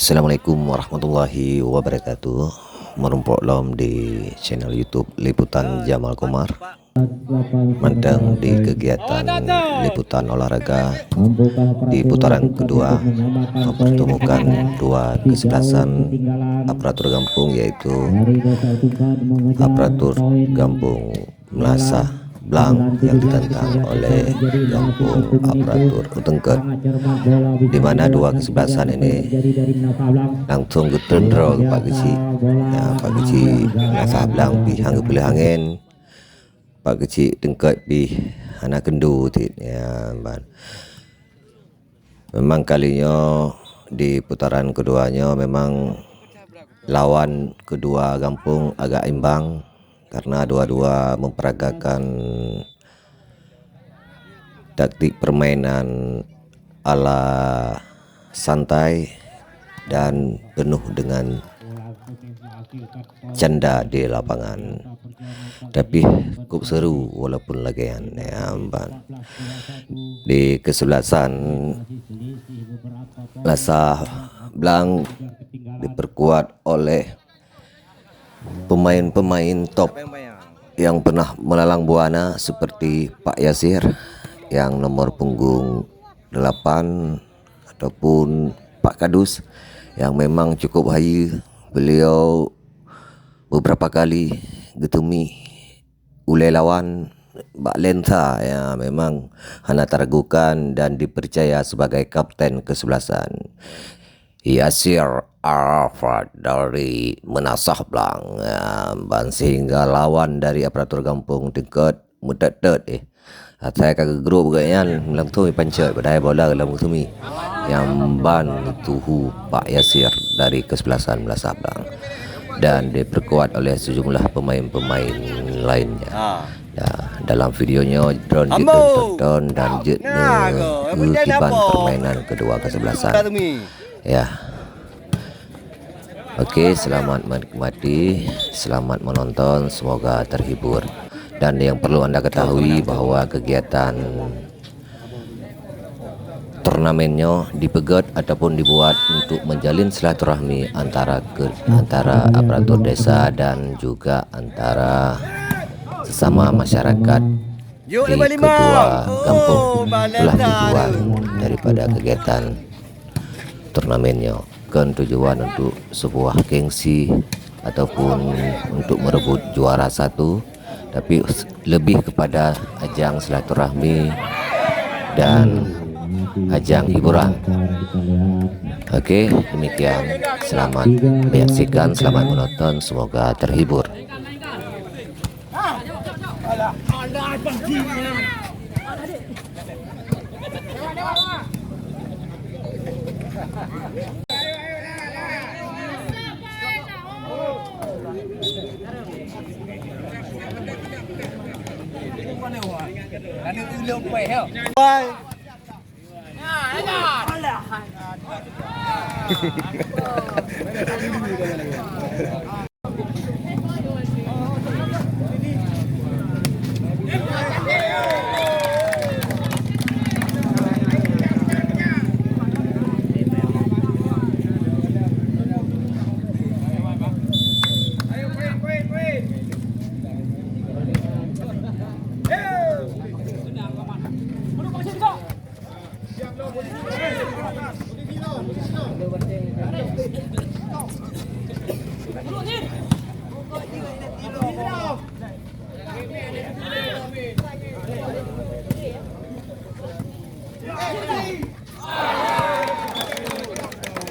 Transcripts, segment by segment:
Assalamualaikum warahmatullahi wabarakatuh. Merumpok lom di channel YouTube Liputan Jamal Komar. Manteng di kegiatan liputan olahraga di putaran kedua mempertemukan dua kesebelasan aparatur kampung, yaitu aparatur kampung Melasa Blang yang ditantang oleh kampung aparatur Utengket, di mana dua kesebelasan ini langsung getendro ke Pak Kecik. Pak Kecik Melasa Blang pi hangga pilih angin, Pak Kecik Tengket pi anak kendu tit ya ban. Memang kalinya di putaran keduanya memang lawan kedua kampung agak imbang, karena dua-dua memperagakan taktik permainan ala santai dan penuh dengan canda di lapangan. Tapi cukup seru walaupun lagian ya ban. Di kesebelasan Melasa Blang diperkuat oleh pemain-pemain top yang pernah melalang buana seperti Pak Yasir yang nomor punggung 8, ataupun Pak Kadus yang memang cukup hayu. Beliau beberapa kali getumi ulai lawan Mbak Lenta ya, memang hana teragukan dan dipercaya sebagai kapten kesebelasan. Yasir Arafat dari Menasah Blang ya, sehingga lawan dari aparatur kampung Tengket mudat-dat saya kagak grup gayaan melang tu pancet pada bola dalam tumi yang ban tuhu Pak Yasir dari kesebelasan Melasa Blang, dan diperkuat oleh sejumlah pemain-pemain lainnya. Dalam videonya drone tonton dan kutipan permainan kedua kesebelasan ya. Oke, selamat menikmati, selamat menonton, semoga terhibur. Dan yang perlu Anda ketahui bahwa kegiatan turnamennya dipegat ataupun dibuat untuk menjalin silaturahmi antara aparatur desa dan juga antara sesama masyarakat di kedua kampung. Itulah tujuan daripada kegiatan turnamennya, kan tujuan untuk sebuah gengsi ataupun untuk merebut juara satu, tapi lebih kepada ajang silaturahmi dan ajang hiburan. Oke, demikian. Selamat menyaksikan, selamat menonton, semoga terhibur.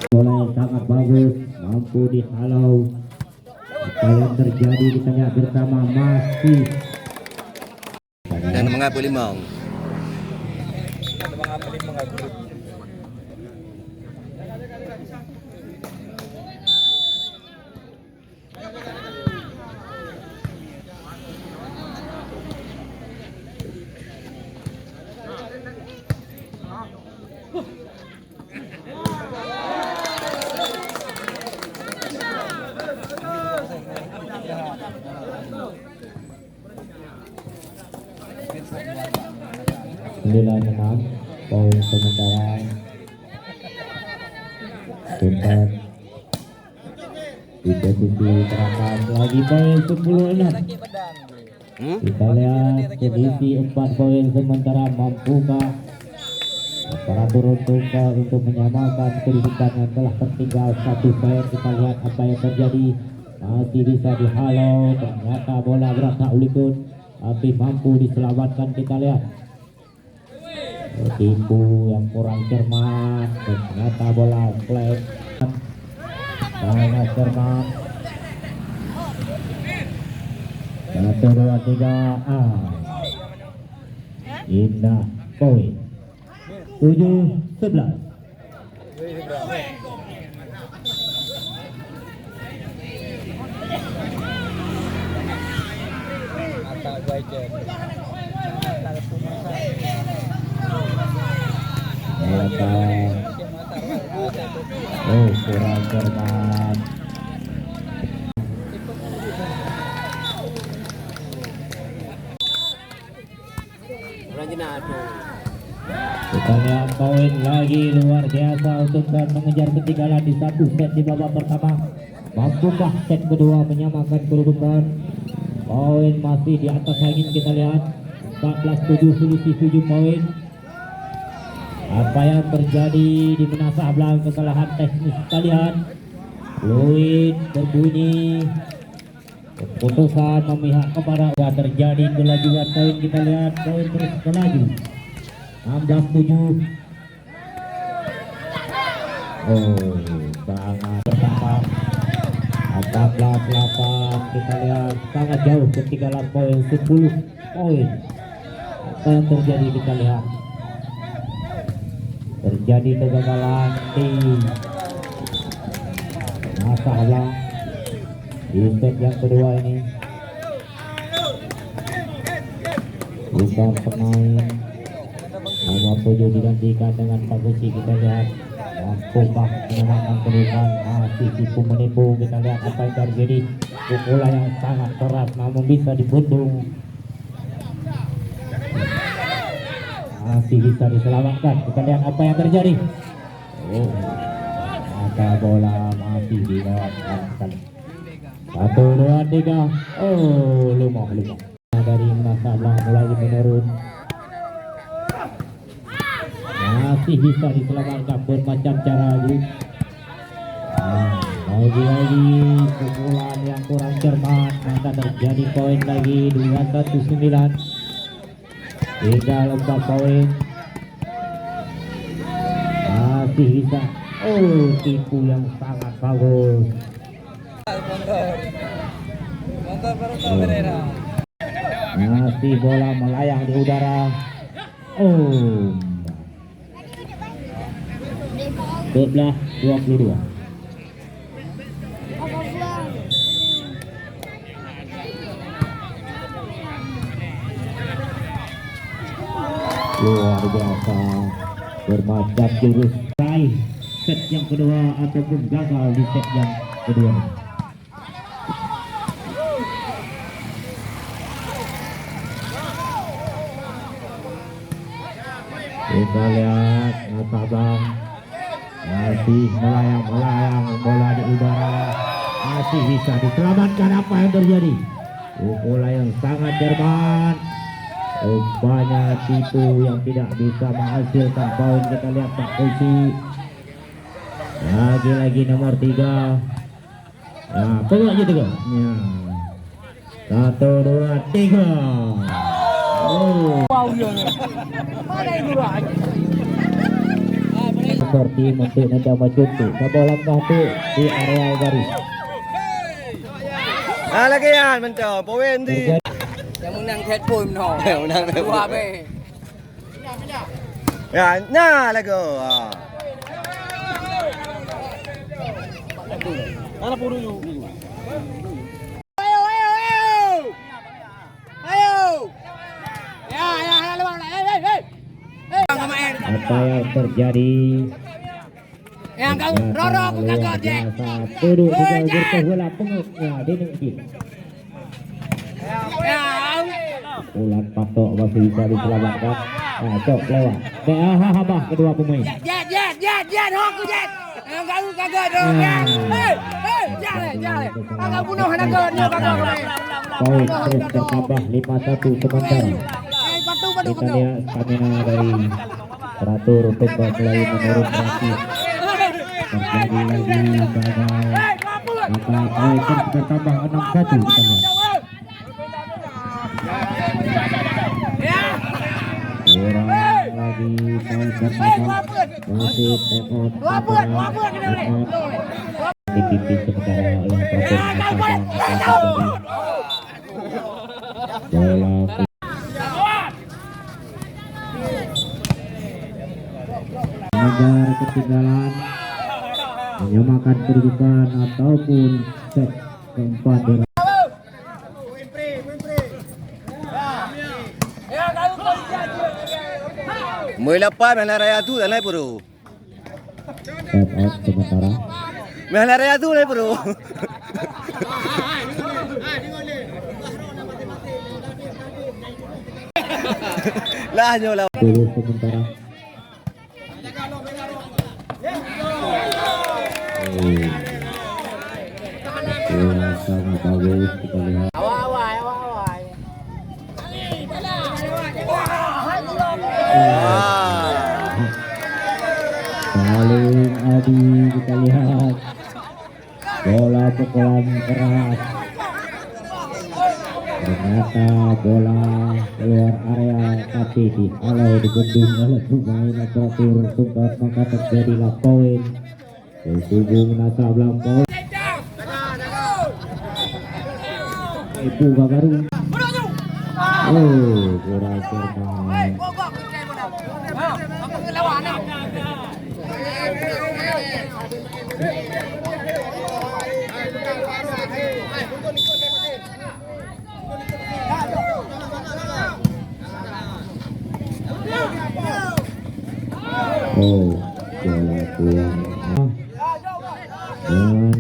Bola yang sangat bagus, mampu dihalau. Apa yang terjadi di tengah bersama masih dan mengapa limau. Nilai 6 poin sementara. Tuntas di posisi teratas lagi poin 10-6. Kita lihat kondisi 4 poin sementara mampukah para turun tunggal untuk menyamakan kedudukan yang telah tertinggal 1 poin. Kita lihat apa yang terjadi, masih bisa dihalau, ternyata bola berasa ulikun tapi mampu diselamatkan. Kita lihat tipu yang kurang cermat, ternyata bola flag sangat cermat. 1, 2, 3 indah poin 7-11. Oh, kurang cermat. Kita lihat poin lagi luar biasa untuk mengejar ketinggalan di 1 set di babak pertama. Mampukah set kedua menyamakan kedudukan? Poin masih di atas angin. Kita lihat 14-7 selisih 7 poin. Apa yang terjadi di menasah belakang kekalahan teknis? Kita lihat fluid berbunyi, keputusan memihak kepada yang terjadi kelajuan poin. Kita lihat poin terus melaju 16-7. Oh, sangat bertambah 14-8. Kita lihat sangat jauh ketinggalan poin 10 poin. Apa yang terjadi? Kita lihat terjadi kegagalan di masalah di set yang kedua ini. Bukan pemain nomor 7 digantikan dengan Pak Guci. Kita lihat mampukah memenangkan kedudukan, masih tipu menipu. Kita lihat apa yang terjadi, pukulan yang sangat keras namun bisa dibendung, masih bisa diselamatkan. Kita lihat apa yang terjadi. Oh, maka bola masih dilewatkan. 1, 2, 3. Oh, lumah dari masa belakang mulai menurun, masih bisa diselamatkan bermacam cara lagi. Lagi-lagi pukulan yang kurang cermat, maka terjadi poin lagi 21-9. Tinggal 4 poin. Masih bisa. Oh, tipu yang sangat bagus. Masih bola melayang di udara. Oh, 12-22. Luar biasa, bermacam jurus raih set yang kedua ataupun gagal di set yang kedua. Kita lihat Nasabang masih melayang bola di udara, masih bisa diselamatkan. Apa yang terjadi? Pukulan yang sangat cermat, banyak tipu yang tidak bisa menghasilkan poin. Kita lihat Pak Kusi lagi-lagi nomor 3. Nah, pokok aja 3 ya. 1, 2, 3. Oh, seperti untuk mencoba contoh bola tu di area garis. Lagi yan, mencoba poin di. Yang menang head point no. Menang head point. Dua be. Ya, nah lagi. Mana puru yuk? Apa yang terjadi? Yang kau rorok kagak je. Duduk juga berkehulah penguknya di negeri. Ulan patok masih bisa diselamatkan. Nah, cok lewat. Habah kedua pemain. Jet, hoku jet. Yang kau kagak dong. Jangan. Agak bunuh anak kau. Poin terus bertambah 5-1 sementara. Patu. Kita lihat stamina dari teratur untuk mulai menurun drastis. Terjadi lagi gagal. Maka poin terus bertambah 6-1 kita lihat. Kurang lagi poin bertambah. Masih tekot. Dipimpin sementara oleh Prabowo Sabang. Bola mengejar ketinggalan, menyamakan kedudukan ataupun set keempat. Mui lepas mana raya tu dah naik bro. Set out sementara. Mana raya tu naik bro. Lah nyola. Dulu sementara. Bola sangat bagus kita lihat. Saling adu kita lihat. Bola pukulan keras. Ternyata bola keluar area tapi dihalau dibendung oleh pemain operator sempat maka terjadilah poin berhubung Nasabah poin. Itu baru. Oh, kurang Jerman. Oh, bola buang dan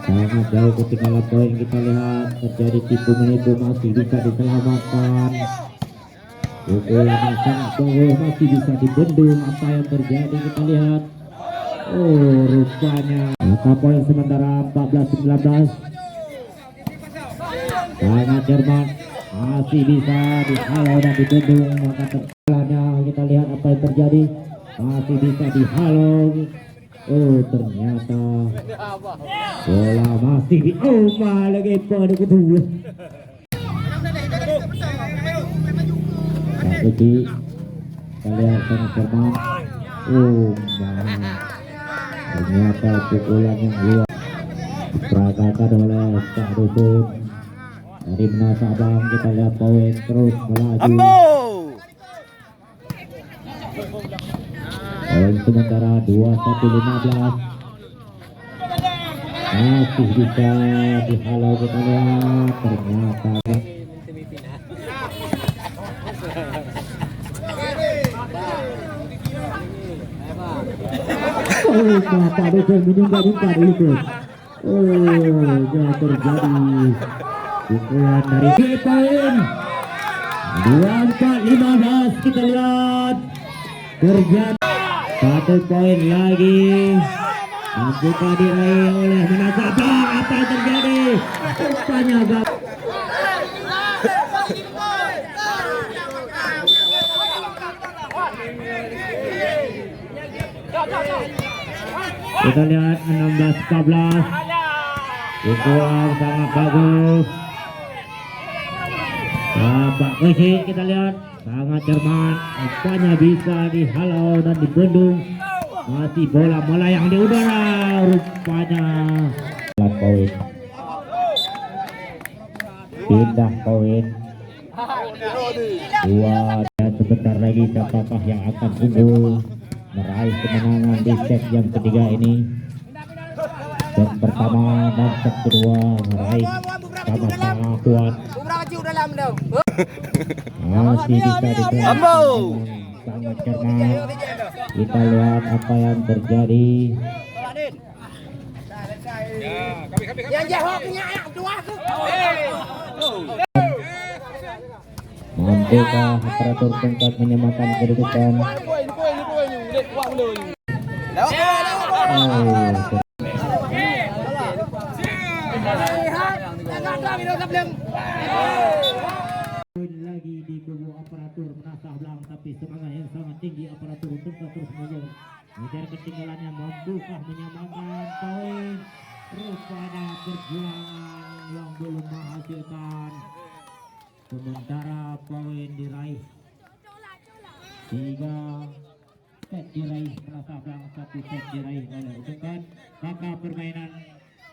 sangat jauh ketinggalan poin. Kita lihat terjadi tipu menipu, masih bisa diselamatkan. Pukulan yang sangat jauh masih bisa dibendung. Apa yang terjadi kita lihat. Oh, rupanya maka poin sementara 14-19. Sangat Jerman masih bisa dihalau dan dibendung. Maka terjadinya kita lihat apa yang terjadi, masih bisa dihalau. Oh, ternyata bola masih di lagi pada kedua. Tapi kita lihat sangat Jerman. Oh, ternyata pukulan yang luar diperagakan oleh Cak Dusun dari Nasabang. Kita lihat poin terus melaju. Poin sementara 21-15. Masih bisa dihalau kita lihat. Ternyata oh, Pak Dusun menyungka-nyungka itu. Oh, jangan terjadi pukulan dari poin 24-15. Kita lihat terjadi satu poin lagi. Mampu diraih oleh Nasabang. Apa yang terjadi? Rupanya kita lihat 16-14. Pukulan sangat bagus. Pak Kusi kita lihat sangat Jerman. Apanya bisa dihalau dan dibendung. Masih bola melayang di udara. Rupanya poin. Pindah poin. Dua dan sebentar lagi siapakah yang akan unggul meraih kemenangan di set yang ketiga ini. Set pertama dan set kedua meraih sama-sama kuat. Masih bisa diterima sangat Jerman. Kita lihat apa yang terjadi. Mampukah operator tongkat menyamakan kedudukan? Kira kableng. Poin lagi di kubu aparatur menasah belang, tapi semangat yang sangat tinggi aparatur untuk terus mengejar ketinggalannya, mampukah menyamakan poin. Rupanya perjuangan yang belum menghasilkan, sementara poin diraih 3 set diraih menasah belang, 1 set diraih oleh Utukan. Maka permainan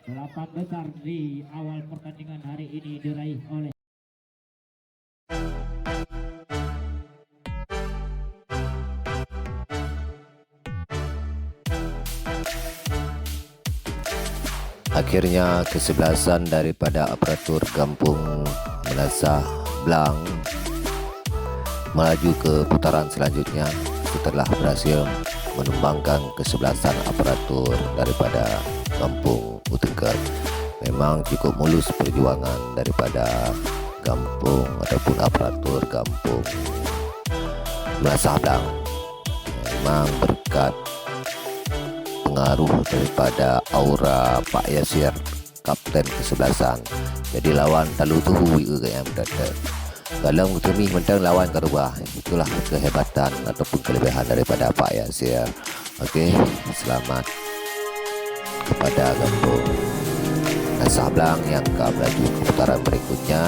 8 besar di awal pertandingan hari ini diraih oleh Akhirnya kesebelasan daripada aparatur Kampung Menasah Belang melaju ke putaran selanjutnya setelah berhasil menumbangkan kesebelasan aparatur daripada Kampung Utekat. Memang cukup mulus perjuangan daripada kampung ataupun aparatur Kampung Menasah Belang. Memang berkat pengaruh daripada aura Pak Yasir, kapten kesebelasan. Jadi lawan talu tu hui ke yang berada. Kalau utami mentang lawan karubah, itulah kehebatan ataupun kelebihan daripada Pak Yasir. Okey, selamat kepada Kampung Menasah Belang yang akan melaju ke putaran berikutnya.